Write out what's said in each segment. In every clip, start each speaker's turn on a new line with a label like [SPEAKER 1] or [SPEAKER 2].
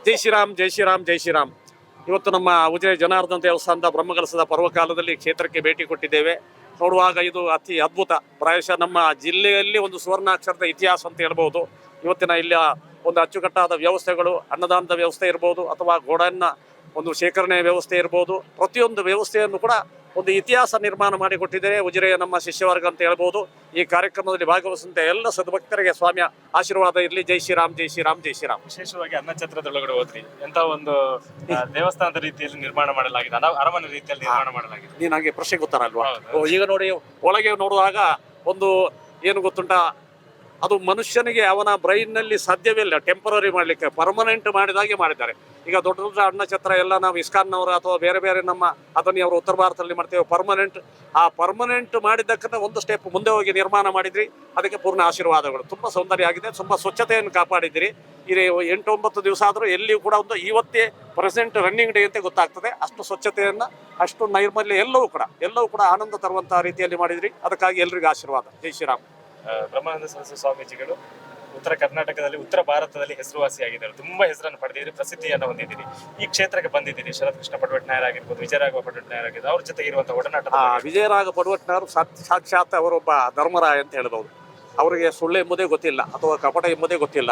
[SPEAKER 1] ಜೈ ಶ್ರೀರಾಮ್, ಜೈ ಶ್ರೀರಾಮ್, ಜೈ ಶ್ರೀರಾಮ್. ಇವತ್ತು ನಮ್ಮ ಉಜಿರೆ ಜನಾರ್ದನ ದೇವಸ್ಥಾನದ ಬ್ರಹ್ಮಕಲಸದ ಪರ್ವಕಾಲದಲ್ಲಿ ಕ್ಷೇತ್ರಕ್ಕೆ ಭೇಟಿ ಕೊಟ್ಟಿದ್ದೇವೆ. ನೋಡುವಾಗ ಇದು ಅತಿ ಅದ್ಭುತ. ಪ್ರಾಯಶಃ ನಮ್ಮ ಜಿಲ್ಲೆಯಲ್ಲಿ ಒಂದು ಸುವರ್ಣಾಕ್ಷರದ ಇತಿಹಾಸ ಅಂತ ಹೇಳ್ಬೋದು. ಇವತ್ತಿನ ಇಲ್ಲಿ ಒಂದು ಅಚ್ಚುಕಟ್ಟಾದ ವ್ಯವಸ್ಥೆಗಳು, ಅನ್ನದಾನದ ವ್ಯವಸ್ಥೆ ಇರ್ಬೋದು, ಅಥವಾ ಗೋಡನ್ನ ಒಂದು ಶೇಖರಣೆ ವ್ಯವಸ್ಥೆ ಇರ್ಬೋದು, ಪ್ರತಿಯೊಂದು ವ್ಯವಸ್ಥೆಯನ್ನು ಕೂಡ ಒಂದು ಇತಿಹಾಸ ನಿರ್ಮಾಣ ಮಾಡಿಕೊಟ್ಟಿದ್ದಾರೆ ಉಜಿರೆಯ ನಮ್ಮ ಶಿಷ್ಯವರ್ಗ ಅಂತ ಹೇಳ್ಬೋದು. ಈ ಕಾರ್ಯಕ್ರಮದಲ್ಲಿ ಭಾಗವಹಿಸಿದಂಥ ಎಲ್ಲ ಸದ್ಭಕ್ತರಿಗೆ ಸ್ವಾಮಿಯ ಆಶೀರ್ವಾದ ಇರಲಿ. ಜೈ ಶ್ರೀರಾಮ್, ಜೈ ಶ್ರೀರಾಮ್, ಜೈ ಶ್ರೀರಾಮ್.
[SPEAKER 2] ವಿಶೇಷವಾಗಿ ಅನ್ನಛತ್ರದೊಳಗಡೆ ಹೋದ್ರಿ, ಎಂತ ಒಂದು ದೇವಸ್ಥಾನದ ರೀತಿಯಲ್ಲಿ ನಿರ್ಮಾಣ ಮಾಡಲಾಗಿದೆ, ಅರಮನೆ ರೀತಿಯಲ್ಲಿ ನಿರ್ಮಾಣ ಮಾಡಲಾಗಿದೆ.
[SPEAKER 1] ನೀನು ಹಾಗೆ ಪ್ರಶ್ನೆ ಗೊತ್ತಾರಲ್ವಾ? ಈಗ ನೋಡಿ, ಒಳಗೆ ನೋಡುವಾಗ ಒಂದು ಏನು ಗೊತ್ತುಂಟ, ಅದು ಮನುಷ್ಯನಿಗೆ ಅವನ ಬ್ರೈನ್ನಲ್ಲಿ ಸಾಧ್ಯವಿಲ್ಲ ಟೆಂಪರರಿ ಮಾಡಲಿಕ್ಕೆ, ಪರ್ಮನೆಂಟ್ ಮಾಡಿದಾಗೆ ಮಾಡಿದ್ದಾರೆ. ಈಗ ದೊಡ್ಡ ದೊಡ್ಡ ಅನ್ನಛತ್ರ ಎಲ್ಲ ನಾವು ಇಸ್ಕಾನ್ನವರು ಅಥವಾ ಬೇರೆ ಬೇರೆ ನಮ್ಮ ಅದನ್ನೇ ಉತ್ತರ ಭಾರತದಲ್ಲಿ ಮಾಡ್ತೇವೆ ಪರ್ಮನೆಂಟ್. ಆ ಪರ್ಮನೆಂಟ್ ಮಾಡಿದ್ದಕ್ಕಂತ ಒಂದು ಸ್ಟೆಪ್ ಮುಂದೆ ಹೋಗಿ ನಿರ್ಮಾಣ ಮಾಡಿದ್ರಿ, ಅದಕ್ಕೆ ಪೂರ್ಣ ಆಶೀರ್ವಾದಗಳು. ತುಂಬ ಸೌಂದರ್ಯ ಆಗಿದೆ, ತುಂಬ ಸ್ವಚ್ಛತೆಯನ್ನು ಕಾಪಾಡಿದಿರಿ. ಇದು 8-9 ದಿವಸ ಆದರೂ ಎಲ್ಲಿಯೂ ಕೂಡ ಒಂದು ಇವತ್ತೇ ಪ್ರೆಸೆಂಟ್ ರನ್ನಿಂಗ್ ಡೇ ಅಂತ ಗೊತ್ತಾಗ್ತದೆ. ಅಷ್ಟು ಸ್ವಚ್ಛತೆಯನ್ನು, ಅಷ್ಟು ನೈರ್ಮಲ್ಯ ಎಲ್ಲವೂ ಕೂಡ ಆನಂದ ತರುವಂತಹ ರೀತಿಯಲ್ಲಿ ಮಾಡಿದ್ರಿ. ಅದಕ್ಕಾಗಿ ಎಲ್ರಿಗೂ ಆಶೀರ್ವಾದ. ಜೈ ಶ್ರೀರಾಮ್.
[SPEAKER 2] ಬ್ರಹ್ಮಾನಂದ ಸರಸ್ವತಿ ಸ್ವಾಮೀಜಿಗಳು ಉತ್ತರ ಕರ್ನಾಟಕದಲ್ಲಿ, ಉತ್ತರ ಭಾರತದಲ್ಲಿ ಹೆಸರುವಾಸಿಯಾಗಿದ್ದಾರೆ. ತುಂಬಾ ಹೆಸರನ್ನು ಪಡೆದಿದ್ದೀರಿ, ಪ್ರಸಿದ್ಧಿಯನ್ನು ಹೊಂದಿದ್ದೀರಿ. ಈ ಕ್ಷೇತ್ರಕ್ಕೆ ಬಂದಿದ್ದೀರಿ. ಶರತ್ ಕೃಷ್ಣ ಪಡವಟ್ನಾಯರ್ ಆಗಿರ್ಬೋದು, ವಿಜಯರಾಘವ ಪಡವಟ್ನಾಯರ್ ಆಗಿರ್ಬೋದು, ಅವ್ರ ಜೊತೆ ಇರುವಂತಹ ಒಡನಾಟ.
[SPEAKER 1] ವಿಜಯರಾಘವ ಪಡವಟ್ನಾಯರ್ ಸಾಕ್ಷಾತ್ ಅವರೊಬ್ಬ ಧರ್ಮರಾಯ ಅಂತ ಹೇಳ್ಬೋದು. ಅವರಿಗೆ ಸುಳ್ಳು ಎಂಬುದೇ ಗೊತ್ತಿಲ್ಲ ಅಥವಾ ಕಪಟ ಎಂಬುದೇ ಗೊತ್ತಿಲ್ಲ.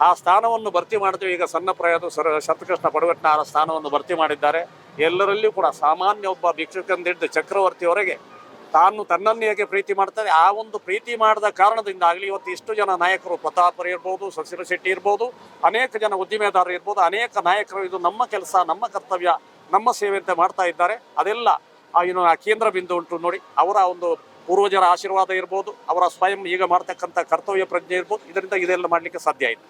[SPEAKER 1] ಆ ಸ್ಥಾನವನ್ನು ಭರ್ತಿ ಮಾಡಿದ್ವಿ. ಈಗ ಸಣ್ಣ ಪ್ರಾಯದ ಶರತ್ಕೃಷ್ಣ ಪಡವಟ್ನಾಯರ ಸ್ಥಾನವನ್ನು ಭರ್ತಿ ಮಾಡಿದ್ದಾರೆ. ಎಲ್ಲರಲ್ಲಿಯೂ ಕೂಡ ಸಾಮಾನ್ಯ ಒಬ್ಬ ಭಿಕ್ಷುಕಂದಿದ್ದು ಚಕ್ರವರ್ತಿಯವರೆಗೆ ತಾನು ತನ್ನನ್ನು ಹೇಗೆ ಪ್ರೀತಿ ಮಾಡ್ತಾರೆ, ಆ ಒಂದು ಪ್ರೀತಿ ಮಾಡಿದ ಕಾರಣದಿಂದಾಗಲಿ ಇವತ್ತು ಇಷ್ಟು ಜನ ನಾಯಕರು, ಪ್ರತಾಪರು ಇರ್ಬೋದು, ಶಶಿರ ಶೆಟ್ಟಿ ಇರ್ಬೋದು, ಅನೇಕ ಜನ ಉದ್ದಿಮೆದಾರರು ಇರ್ಬೋದು, ಅನೇಕ ನಾಯಕರು ಇದು ನಮ್ಮ ಕೆಲಸ, ನಮ್ಮ ಕರ್ತವ್ಯ, ನಮ್ಮ ಸೇವೆ ಅಂತ ಮಾಡ್ತಾ ಇದ್ದಾರೆ. ಅದೆಲ್ಲ ಏನು ಆ ಕೇಂದ್ರ ಬಿಂದು ಉಂಟು ನೋಡಿ. ಅವರ ಒಂದು ಪೂರ್ವಜರ ಆಶೀರ್ವಾದ ಇರ್ಬೋದು, ಅವರ ಸ್ವಯಂ ಈಗ ಮಾಡ್ತಕ್ಕಂಥ ಕರ್ತವ್ಯ ಪ್ರಜ್ಞೆ ಇರ್ಬೋದು, ಇದರಿಂದ ಇದೆಲ್ಲ ಮಾಡಲಿಕ್ಕೆ ಸಾಧ್ಯ ಆಯಿತು.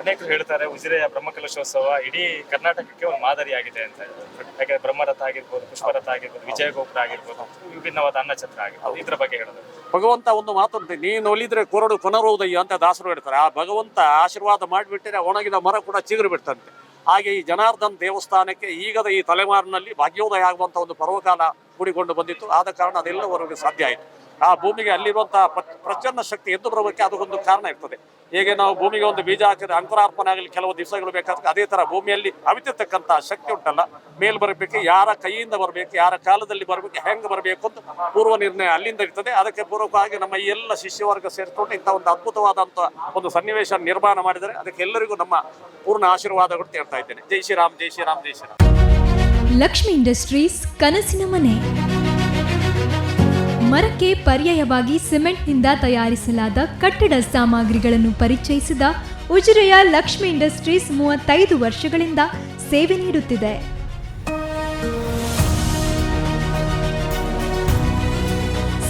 [SPEAKER 2] ಅನೇಕರು ಹೇಳ್ತಾರೆ ಉಜಿರೆಯ ಬ್ರಹ್ಮಕಲಶೋತ್ಸವ ಇಡೀ ಕರ್ನಾಟಕಕ್ಕೆ ಒಂದು ಮಾದರಿಯಾಗಿದೆ ಅಂತ. ಯಾಕಂದ್ರೆ ಬ್ರಹ್ಮರಥ ಆಗಿರ್ಬೋದು, ಪುಷ್ಪರಥ ಆಗಿರ್ಬೋದು, ವಿಜಯ ಗೋಪುರ ಆಗಿರ್ಬೋದು, ವಿಭಿನ್ನವಾದ ಅನ್ನಛತ್ರ ಆಗಿರ್ಬೋದು, ಇದ್ರ ಬಗ್ಗೆ ಹೇಳೋದು.
[SPEAKER 1] ಭಗವಂತ ಒಂದು ಮಾತುಂಟು, ನೀನು ಒಲಿದ್ರೆ ಕೊರಡು ಪುನರೋದಯ ಅಂತ ದಾಸರು ಹೇಳ್ತಾರೆ. ಆ ಭಗವಂತ ಆಶೀರ್ವಾದ ಮಾಡಿಬಿಟ್ಟರೆ ಒಣಗಿದ ಮರ ಕೂಡ ಚಿಗುರು ಬಿಡ್ತಂತೆ. ಹಾಗೆ ಈ ಜನಾರ್ದನ್ ದೇವಸ್ಥಾನಕ್ಕೆ ಈಗದ ಈ ತಲೆಮಾರಿನಲ್ಲಿ ಭಾಗ್ಯೋದಯ ಆಗುವಂಥ ಒಂದು ಪರ್ವಕಾಲ ಕೂಡಿಕೊಂಡು ಬಂದಿತ್ತು. ಆದ ಕಾರಣ ಅದೆಲ್ಲವರೆಗೂ ಸಾಧ್ಯ ಆಯಿತು. ಆ ಭೂಮಿಗೆ ಅಲ್ಲಿರುವಂತಹ ಪ್ರಚಂಡ ಶಕ್ತಿ ಎದ್ದು ಬರೋದಕ್ಕೆ ಅದಕ್ಕೊಂದು ಕಾರಣ ಇರ್ತದೆ. ಹೇಗೆ ನಾವು ಭೂಮಿಗೆ ಒಂದು ಬೀಜ ಹಾಕಿದ್ರೆ ಅಂಕುರಾರ್ಪಣೆ ಆಗಲಿ ಕೆಲವು ದಿವಸಗಳು ಬೇಕಾದ್ರೆ, ಅದೇ ಥರ ಭೂಮಿಯಲ್ಲಿ ಅವಿತಿರ್ತಕ್ಕಂಥ ಶಕ್ತಿ ಉಂಟಲ್ಲ, ಮೇಲ್ ಬರಬೇಕು, ಯಾರ ಕೈಯಿಂದ ಬರಬೇಕು, ಯಾರ ಕಾಲದಲ್ಲಿ ಬರಬೇಕು, ಹೆಂಗೆ ಬರಬೇಕು ಅಂತ ಪೂರ್ವ ನಿರ್ಣಯ ಅಲ್ಲಿಂದ ಇರ್ತದೆ. ಅದಕ್ಕೆ ಪೂರ್ವಕವಾಗಿ ನಮ್ಮ ಈ ಎಲ್ಲ ಶಿಷ್ಯವರ್ಗ ಸೇರಿಕೊಂಡು ಇಂಥ ಒಂದು ಅದ್ಭುತವಾದಂಥ ಒಂದು ಸನ್ನಿವೇಶ ನಿರ್ಮಾಣ ಮಾಡಿದರೆ ಅದಕ್ಕೆ ಎಲ್ಲರಿಗೂ ನಮ್ಮ ಪೂರ್ಣ ಆಶೀರ್ವಾದಗಳು ಹೇಳ್ತಾ ಇದ್ದೇನೆ. ಜೈ ಶ್ರೀರಾಮ್, ಜೈ ಶ್ರೀರಾಮ್, ಜೈ ಶ್ರೀರಾಮ್.
[SPEAKER 3] ಲಕ್ಷ್ಮಿ ಇಂಡಸ್ಟ್ರೀಸ್ ಕನಸಿನ ಮನೆ. ಮರಕ್ಕೆ ಪರ್ಯಾಯವಾಗಿ ಸಿಮೆಂಟ್ನಿಂದ ತಯಾರಿಸಲಾದ ಕಟ್ಟಡ ಸಾಮಗ್ರಿಗಳನ್ನು ಪರಿಚಯಿಸಿದ ಉಜಿರೆಯ ಲಕ್ಷ್ಮಿ ಇಂಡಸ್ಟ್ರೀಸ್ 35 ವರ್ಷಗಳಿಂದ ಸೇವೆ ನೀಡುತ್ತಿದೆ.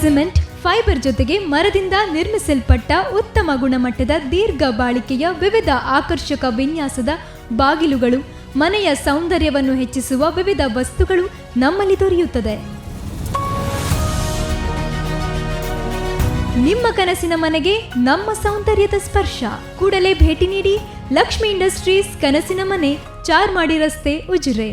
[SPEAKER 3] ಸಿಮೆಂಟ್, ಫೈಬರ್ ಜೊತೆಗೆ ಮರದಿಂದ ನಿರ್ಮಿಸಲ್ಪಟ್ಟ ಉತ್ತಮ ಗುಣಮಟ್ಟದ ದೀರ್ಘ ಬಾಳಿಕೆಯ ವಿವಿಧ ಆಕರ್ಷಕ ವಿನ್ಯಾಸದ ಬಾಗಿಲುಗಳು, ಮನೆಯ ಸೌಂದರ್ಯವನ್ನು ಹೆಚ್ಚಿಸುವ ವಿವಿಧ ವಸ್ತುಗಳು ನಮ್ಮಲ್ಲಿ ದೊರೆಯುತ್ತದೆ. ನಿಮ್ಮ ಕನಸಿನ ಮನೆಗೆ ನಮ್ಮ ಸೌಂದರ್ಯದ ಸ್ಪರ್ಶ. ಕೂಡಲೇ ಭೇಟಿ ನೀಡಿ. ಲಕ್ಷ್ಮಿ ಇಂಡಸ್ಟ್ರೀಸ್ ಕನಸಿನ ಮನೆ, ಚಾರ್ಮಾಡಿ ರಸ್ತೆ, ಉಜಿರೆ.